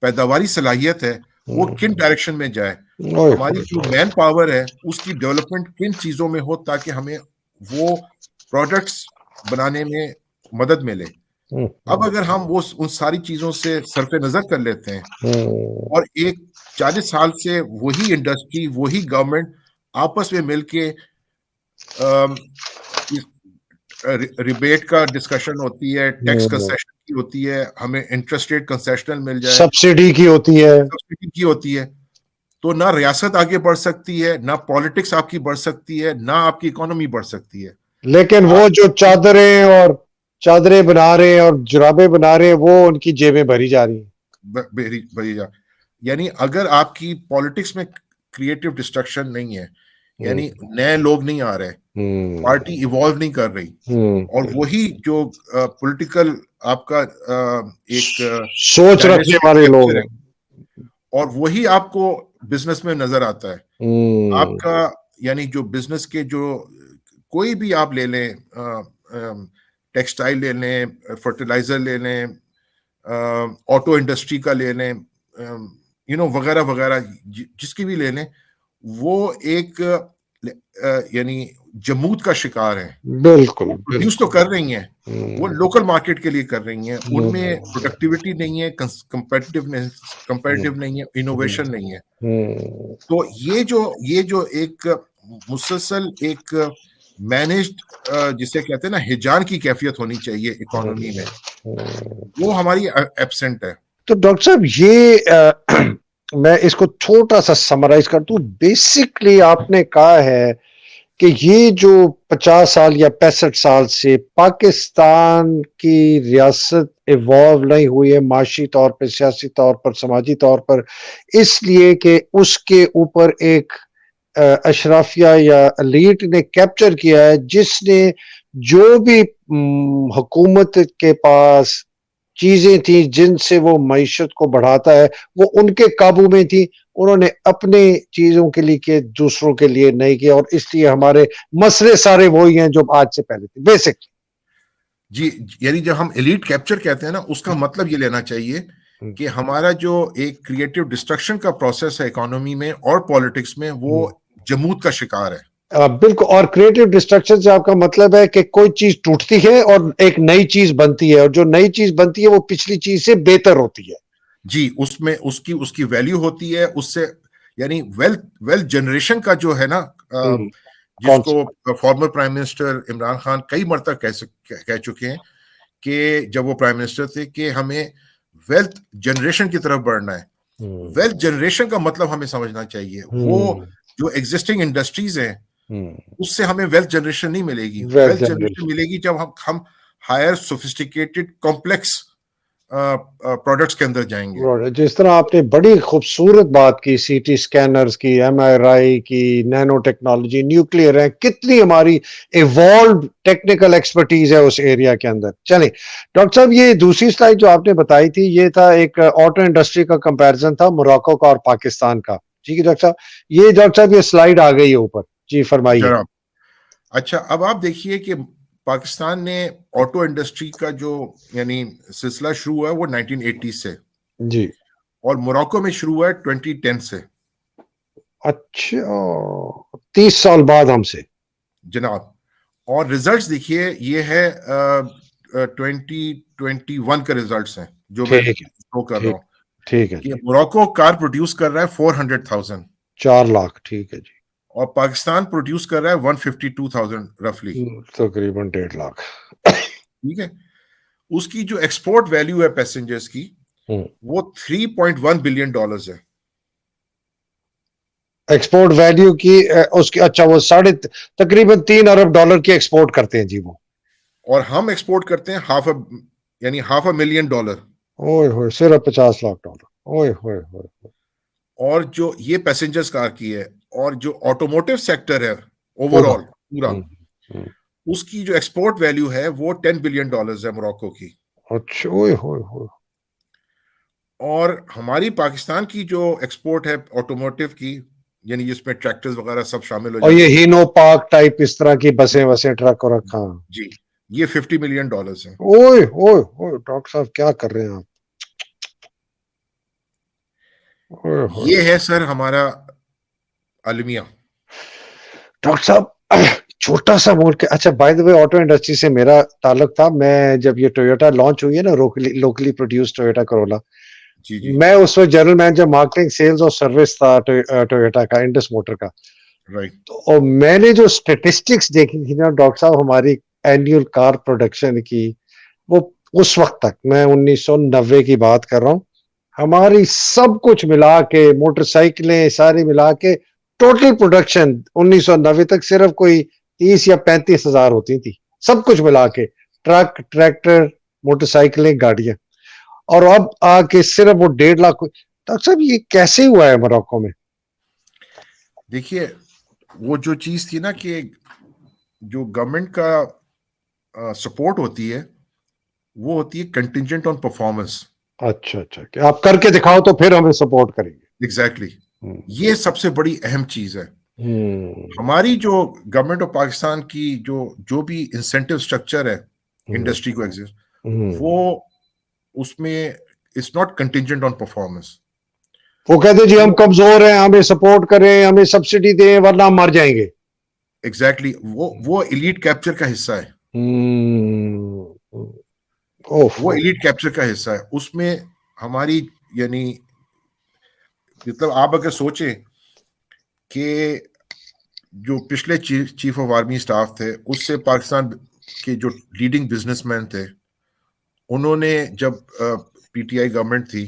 پیداواری صلاحیت ہے وہ کن ڈائریکشن میں جائے, ہماری جو مین پاور ہے اس کی ڈیولپمنٹ کن چیزوں میں ہو تاکہ ہمیں وہ پروڈکٹس بنانے میں مدد ملے. اب اگر ہم وہ ان ساری چیزوں سے صرف نظر کر لیتے ہیں اور ایک 40 سال سے وہی انڈسٹری وہی گورنمنٹ آپس میں مل کے ریبیٹ کا ڈسکشن ہوتی ہے, ٹیکس کنسیشن کی ہوتی ہے, ہمیں انٹرسٹ ریٹ کنسیشنل مل جائے, سبسڈی کی ہوتی ہے, سبسڈی کی ہوتی ہے, تو نہ ریاست آگے بڑھ سکتی ہے, نہ پالیٹکس آپ کی بڑھ سکتی ہے, نہ آپ کی اکانومی بڑھ سکتی ہے. لیکن وہ جو چادریں بنا رہے ہیں اور جرابیں بنا رہے ہیں وہ ان کی جیبیں بھری جا رہی ہیں. یعنی اگر آپ کی پالیٹکس میں کریٹو ڈسٹرکشن نہیں ہے, یعنی نئے لوگ نہیں آ رہے, پارٹی ایوالو نہیں کر رہی, اور وہی جو پولیٹیکل آپ کا ایک سوچ رکھنے والے لوگ ہیں, اور وہی آپ کو بزنس میں نظر آتا ہے. آپ کا یعنی جو بزنس کے جو کوئی بھی آپ لے لیں, ٹیکسٹائل لے لیں, فرٹیلائزر لے لیں, آٹو انڈسٹری کا لے لیں, وغیرہ وغیرہ, جس کی بھی لے لیں, وہ ایک یعنی جمود کا شکار ہیں. بالکل پروڈیوس تو کر رہی ہیں, وہ لوکل مارکیٹ کے لیے کر رہی ہیں, ان میں پروڈکٹیوٹی نہیں ہے, کمپیٹیو نہیں ہے, انوویشن نہیں ہے. تو یہ جو ایک مسلسل ایک مینجڈ جسے کہتے ہیں نا ہجان کی کیفیت ہونی چاہیے اکانومی میں, وہ ہماری ایبسنٹ ہے. تو ڈاکٹر صاحب یہ میں اس کو چھوٹا سا سمرائز کر دوں. بیسکلی آپ نے کہا ہے کہ یہ جو 50 سال یا 65 سال سے پاکستان کی ریاست ایوالو نہیں ہوئی ہے معاشی طور پر, سیاسی طور پر, سماجی طور پر, اس لیے کہ اس کے اوپر ایک اشرافیہ یا ایلیٹ نے کیپچر کیا ہے, جس نے جو بھی حکومت کے پاس چیزیں تھیں جن سے وہ معیشت کو بڑھاتا ہے وہ ان کے قابو میں تھی, انہوں نے اپنے چیزوں کے لیے کیے, دوسروں کے لیے نہیں کیا, اور اس لیے ہمارے مسئلے سارے وہی ہیں جو آج سے پہلے تھے بیسک. جی, یعنی جب ہم ایلیٹ کیپچر کہتے ہیں نا, اس کا مطلب یہ لینا چاہیے کہ ہمارا جو ایک کریٹو ڈسٹرکشن کا پروسیس ہے اکانومی میں اور پالیٹکس میں, وہ جمود کا شکار ہے. بالکل, اور کریٹو ڈسٹرکشن سے آپ کا مطلب ہے کہ کوئی چیز ٹوٹتی ہے اور ایک نئی چیز بنتی ہے, اور جو نئی چیز بنتی ہے وہ پچھلی چیز سے بہتر ہوتی ہے. جی, اس میں اس کی ویلیو ہوتی ہے, اس سے یعنی ویلتھ جنریشن کا جو ہے نا, جس کو former prime minister Imran Khan کئی مرتبہ کہہ چکے ہیں کہ جب وہ پرائم منسٹر تھے کہ ہمیں ویلتھ جنریشن کی طرف بڑھنا ہے. ویلتھ جنریشن کا مطلب ہمیں سمجھنا چاہیے, وہ جو ایگزسٹنگ انڈسٹریز ہیں اس سے ہمیں ویلتھ جنریشن نہیں ملے گی. ویلتھ جنریشن ملے گی جب ہم ہائر سوفسٹیکیٹڈ کمپلیکس پروڈکٹس کے اندر جائیں گے. جس طرح آپ نے بڑی خوبصورت بات کی, سی ٹی اسکینرز کی, ایم آر آئی کی, نینو ٹیکنالوجی, نیوکلیئر ہے, کتنی ہماری ایوالوڈ ٹیکنیکل ایکسپرٹیز ہے اس ایریا کے اندر. چلیں ڈاکٹر صاحب, یہ دوسری سلائیڈ جو آپ نے بتائی تھی یہ تھا ایک آٹو انڈسٹری کا کمپیرزن تھا موراکو کا اور پاکستان کا. ٹھیک ہے ڈاکٹر صاحب, یہ سلائیڈ آ گئی ہے اوپر, جی فرمائیے. اچھا, اب آپ دیکھیے کہ پاکستان نے آٹو انڈسٹری کا جو یعنی سلسلہ شروع ہوا ہے وہ 1980 سے, جی, اور موراکو میں شروع ہوا ہے 2010 سے. اچھا, 30 سال بعد ہم سے. جناب, اور ریزلٹس دیکھیے یہ ہے 2021 کا ریزلٹس ہیں جو میں ٹھیک ہے شو کر رہا ٹھیک ہوں ٹھیک ہے کہ جی موراکو کار پروڈیوس کر رہا ہے 400,000 4 لاکھ ٹھیک ہے جی اور پاکستان پروڈیوس کر رہا ہے 152,000 رفلی. تقریباً 1.5 لاکھ ٹھیک ہے. اس کی جو ایکسپورٹ ویلیو ہے پیسنجرز کی وہ $3.1 بلین ہے. ایکسپورٹ ویلیو کی اس کی اچھا وہ تقریباً $3 ارب کی ایکسپورٹ کرتے ہیں جی وہ, اور ہم ایکسپورٹ کرتے ہیں $500 million. اوئے ہوئے صرف $50 لاکھ. اوئے ہوئے ہوئے. اور جو یہ پیسنجرز کار کی ہے اور جو آٹوموٹیو سیکٹر ہے اوور آل پورا اس کی جو ایکسپورٹ ویلیو ہے وہ $10 بلین ہے موراکو کی. اچھا اوئے ہوئے ہوئے. اور ہماری پاکستان کی جو ایکسپورٹ ہے آٹوموٹیو کی یعنی جس میں ٹریکٹرز وغیرہ سب شامل ہو اور جاتے یہ ہیں ہینو پارک ٹائپ اس طرح کی بسیں وسیں ٹرک اور رکھا. جی یہ $50 ملین ہیں. اوئے اوئے اوئے ڈاکٹر صاحب کیا کر رہے ہیں آپ. یہ ہے سر ہمارا المیہ. ڈاکٹر صاحب چھوٹا سا ملک. اچھا by the way auto industry سے میرا تعلق تھا. میں جب یہ ٹویوٹا لانچ ہوئی ہے نا لوکلی پروڈیوس ٹویوٹا کرولا, جی جی میں اس وقت جنرل مینیجر مارکیٹنگ سیلز اور سروس تھا ٹویوٹا کا, انڈس موٹر کا. رائٹ. اور میں نے جو اسٹیٹسٹکس دیکھی تھی نا ڈاکٹر صاحب ہماری اینیول کار پروڈکشن کی, وہ اس وقت تک میں 1990 کی بات کر رہا ہوں, ہماری سب کچھ ملا کے موٹر سائیکلیں ساری ملا کے ٹوٹل پروڈکشن 1990 تک صرف کوئی 30 یا 35 ہزار ہوتی تھی سب کچھ ملا کے, ٹرک ٹریکٹر موٹر سائیکلیں گاڑیاں. اور اب آ کے صرف وہ 1.5 لاکھ. ڈاکٹر صاحب یہ کیسے ہوا ہے موراکو میں؟ دیکھیے وہ جو چیز تھی نا کہ جو گورنمنٹ کا سپورٹ ہوتی ہے وہ ہوتی ہے کنٹینجنٹ آن پرفارمنس. اچھا اچھا کہ آپ کر کے دکھاؤ تو پھر ہمیں سپورٹ کریں گے. ایگزیکٹلی یہ سب سے بڑی اہم چیز ہے. ہماری جو گورنمنٹ آف پاکستان کی جو بھی انسینٹیو اسٹرکچر ہے انڈسٹری کو وہ اس میں it's not contingent on performance. وہ کہتے جی ہم کمزور ہیں, ہمیں سپورٹ کریں, ہمیں سبسڈی دیں ورنہ ہم مر جائیں گے. ایگزیکٹلی وہ ایلیٹ کیپچر کا حصہ ہے. وہ ایلیٹ کیپچر کا حصہ ہے. اس میں ہماری یعنی مطلب آپ اگر سوچیں کہ جو پچھلے چیف آف آرمی اسٹاف تھے اس سے پاکستان کے جو لیڈنگ بزنس مین تھے انہوں نے جب پی ٹی آئی گورنمنٹ تھی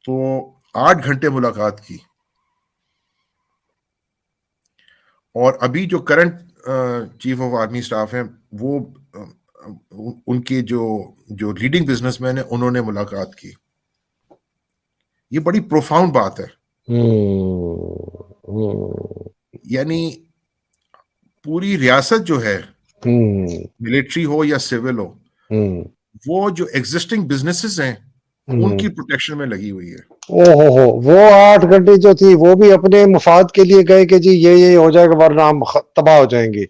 تو 8 گھنٹے ملاقات کی. اور ابھی جو current chief of army staff ہیں وہ ان کے جو لیڈنگ بزنس مین ہیں انہوں نے ملاقات کی. یہ بڑی پروفاؤنڈ بات ہے. یعنی پوری ریاست جو ہے ملٹری ہو یا سول ہو وہ جو ایگزسٹنگ بزنسز ہیں ان کی پروٹیکشن میں لگی ہوئی ہے. وہ 8 گھنٹے جو تھی وہ بھی اپنے مفاد کے لیے گئے کہ جی یہ ہو جائے گا ورنہ ہم تباہ ہو جائیں گے.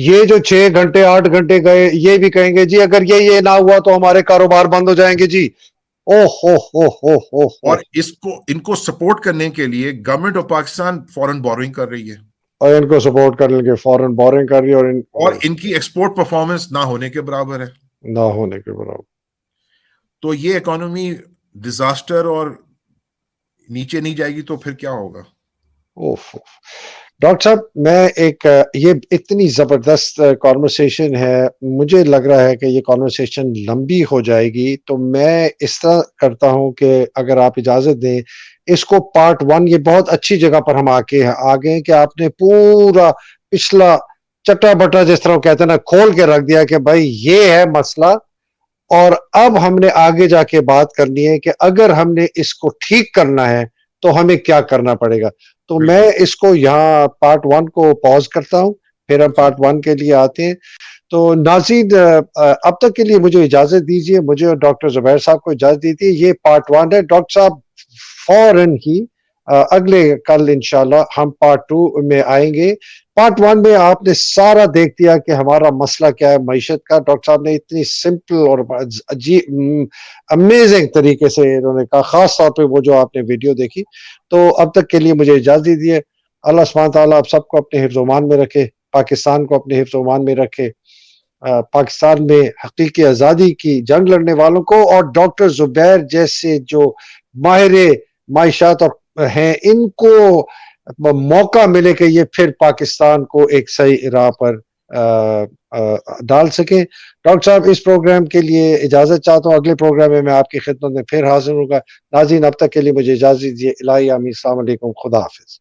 یہ جو 6 گھنٹے 8 گھنٹے گئے یہ بھی کہیں گے جی اگر یہ نہ ہوا تو ہمارے کاروبار بند ہو جائیں گے جی. اور ان کو سپورٹ کرنے کے لیے government of Pakistan foreign boring کر رہی ہے اور ان کو سپورٹ کرنے کے فورن بورنگ کر رہی ہے اور ان کی ایکسپورٹ پرفارمنس نہ ہونے کے برابر ہے. نہ ہونے کے برابر. تو یہ اکانومی ڈیزاسٹر اور نیچے نہیں جائے گی تو پھر کیا ہوگا. ڈاکٹر صاحب میں یہ اتنی زبردست کانورسیشن ہے, مجھے لگ رہا ہے کہ یہ کانورسیشن لمبی ہو جائے گی, تو میں اس طرح کرتا ہوں کہ اگر آپ اجازت دیں اس کو پارٹ 1 یہ بہت اچھی جگہ پر ہم آگے کہ آپ نے پورا پچھلا چٹا بٹا جس طرح کہتے ہیں نا کھول کے رکھ دیا کہ بھائی یہ ہے مسئلہ, اور اب ہم نے آگے جا کے بات کرنی ہے کہ اگر ہم نے اس کو ٹھیک کرنا ہے تو ہمیں کیا کرنا پڑے گا. تو میں اس کو یہاں پارٹ 1 کو پاز کرتا ہوں, پھر ہم پارٹ 1 کے لیے آتے ہیں. تو ناظرین اب تک کے لیے مجھے اجازت دیجیے, مجھے اور ڈاکٹر زبیر صاحب کو اجازت دیجیے. یہ پارٹ 1 ہے. ڈاکٹر صاحب فوراً ہی اگلے کل انشاءاللہ ہم پارٹ 2 میں آئیں گے. پارٹ 1 میں آپ نے سارا دیکھ دیا کہ ہمارا مسئلہ کیا ہے معیشت کا. ڈاکٹر صاحب نے اتنی سمپل اور امیزنگ طریقے سے انہوں نے کہا, خاص طور پہ وہ جو آپ نے ویڈیو دیکھی. تو اب تک کے لیے مجھے اجازت دیجیے. اللہ سبحانہ تعالیٰ آپ سب کو اپنے حفظ و امان میں رکھے. پاکستان کو اپنے حفظ و امان میں رکھے، پاکستان میں حقیقی آزادی کی جنگ لڑنے والوں کو اور ڈاکٹر زبیر جیسے جو ماہر معاشیات ہیں ان کو موقع ملے کہ یہ پھر پاکستان کو ایک صحیح راہ پر ڈال سکیں۔ ڈاکٹر صاحب اس پروگرام کے لیے اجازت چاہتا ہوں، اگلے پروگرام میں آپ کی خدمت میں پھر حاضر ہوگا۔ ناظرین اب تک کے لیے مجھے اجازت دیجیے، الہی آمین، السلام علیکم، خدا حافظ۔